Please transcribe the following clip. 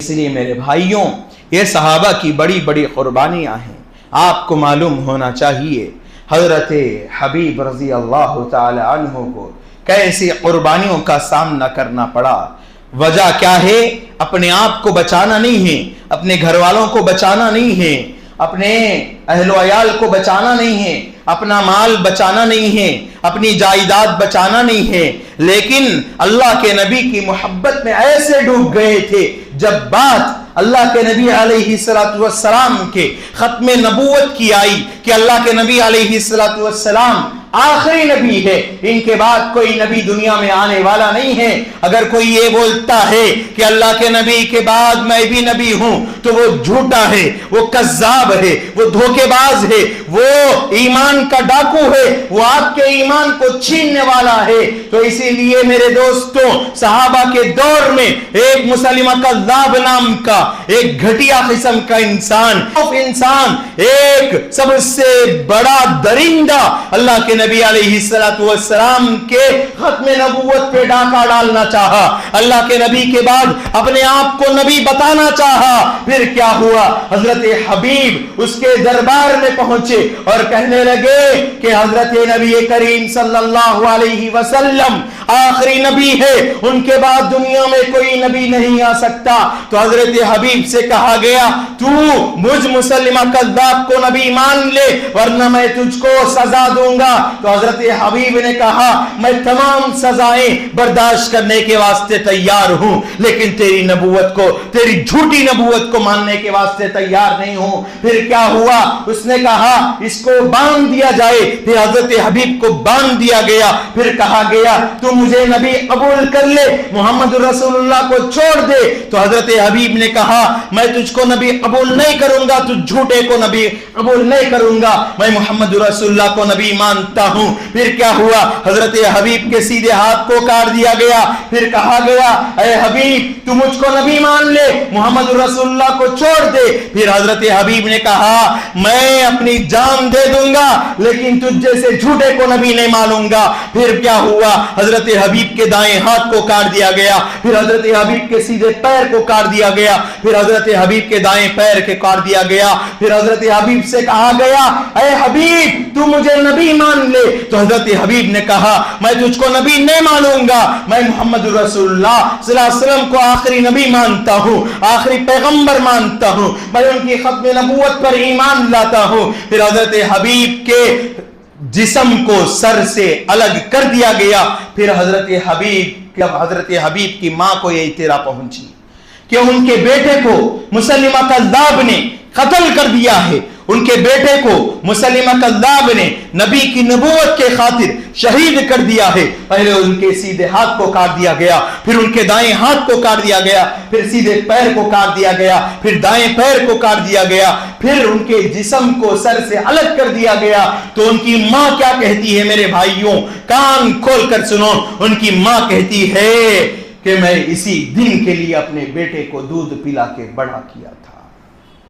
اس لیے میرے بھائیوں یہ صحابہ کی بڑی بڑی قربانیاں ہیں. آپ کو معلوم ہونا چاہیے حضرت حبیب رضی اللہ تعالی عنہ کو کیسی قربانیوں کا سامنا کرنا پڑا. وجہ کیا ہے؟ اپنے آپ کو بچانا نہیں ہے، اپنے گھر والوں کو بچانا نہیں ہے، اپنے اہل و عیال کو بچانا نہیں ہے، اپنا مال بچانا نہیں ہے، اپنی جائیداد بچانا نہیں ہے، لیکن اللہ کے نبی کی محبت میں ایسے ڈوب گئے تھے. جب بات اللہ کے نبی علیہ السلام کے ختم نبوت کی آئی کہ اللہ کے نبی علیہ السلام آخری نبی ہے، ان کے بعد کوئی نبی دنیا میں آنے والا نہیں ہے. اگر کوئی یہ بولتا ہے کہ اللہ کے نبی کے بعد میں بھی نبی ہوں تو وہ جھوٹا ہے، وہ کذاب ہے، وہ دھوکے باز ہے، وہ ایمان کا ڈاکو ہے، وہ آپ کے ایمان کو چھیننے والا ہے. تو اسی لیے میرے دوستوں، صحابہ کے دور میں ایک مسلمہ کذاب نام کا ایک گھٹیا قسم کا انسان ایک سب سے بڑا درندہ اللہ کے نبی علیہ السلام کے ختم نبوت پہ ڈاکہ ڈالنا چاہا، اللہ کے نبی کے بعد اپنے آپ کو نبی بتانا چاہا. پھر کیا ہوا؟ حضرت حبیب اس کے دربار میں پہنچے اور کہنے لگے کہ حضرت نبی کریم صلی اللہ علیہ وسلم آخری نبی ہے، ان کے بعد دنیا میں کوئی نبی نہیں آ سکتا. تو حضرت حبیب سے کہا گیا تو مجھ مسلمہ کذاب کو نبی مان لے ورنہ میں تجھ کو سزا دوں گا. تو حضرت حبیب نے کہا میں تمام سزائیں برداشت کرنے کے واسطے تیار ہوں، لیکن تیری نبوت کو، تیری جھوٹی نبوت کو ماننے کے واسطے تیار نہیں ہوں. پھر کیا ہوا؟ اس نے کہا اس کو باندھ دیا جائے. پھر حضرت حبیب کو باندھ دیا گیا. پھر کہا گیا تو مجھے نبی قبول کر لے، محمد رسول اللہ کو چھوڑ دے. تو حضرت حبیب نے کہا میں تجھ کو نبی قبول نہیں کروں گا، تو جھوٹے کو نبی قبول نہیں کروں گا، میں محمد رسول اللہ کو نبی مانتا ہوں. پھر کیا ہوا؟ حضرت حبیب کے سیدھے ہاتھ کو کاٹ دیا گیا. پھر کہا گیا اے حبیب تو مجھ کو نبی مان لے، محمد رسول اللہ کو چھوڑ دے. پھر حضرت حبیب نے کہا میں اپنی جان دے دوں گا لیکن تجھ جیسے جھوٹے کو نبی نہیں مانوں گا. پھر کیا ہوا؟ حضرت حبیب کے دائیں ہاتھ کو کاٹ دیا گیا. پھر حضرت حبیب کے سیدھے پیر کو کاٹ دیا گیا. پھر حضرت حبیب کے دائیں پیر کے کاٹ دیا گیا. پھر حضرت حبیب سے کہا گیا اے حبیب تو مجھے نبی مان لے. تو حضرت حبیب نے کہا میں تجھ کو نبی نہیں مانوں گا، میں محمد رسول اللہ صلی اللہ علیہ وسلم کو آخری نبی مانتا ہوں، آخری پیغمبر مانتا ہوں، میں ان کی ختم نبوت پر ایمان لاتا ہوں. پھر حضرت حبیب کے جسم کو سر سے الگ کر دیا گیا. پھر حضرت حبیب کی ماں کو یہ اطلاع پہنچی کہ ان کے بیٹے کو مسلمہ کذاب نے قتل کر دیا ہے. ان کے بیٹے کو مسلمہ کذاب نے نبی کی نبوت کے خاطر شہید کر دیا ہے. پہلے ان کے سیدھے ہاتھ کو کاٹ دیا گیا، پھر ان کے دائیں ہاتھ کو کاٹ دیا گیا، پھر سیدھے پیر کو کاٹ دیا گیا، پھر دائیں پیر کو کاٹ دیا گیا، پھر ان کے جسم کو سر سے الگ کر دیا گیا. تو ان کی ماں کیا کہتی ہے میرے بھائیوں؟ کان کھول کر سنو. ان کی ماں کہتی ہے کہ میں اسی دن کے لیے اپنے بیٹے کو دودھ پلا کے بڑا کیا تھا.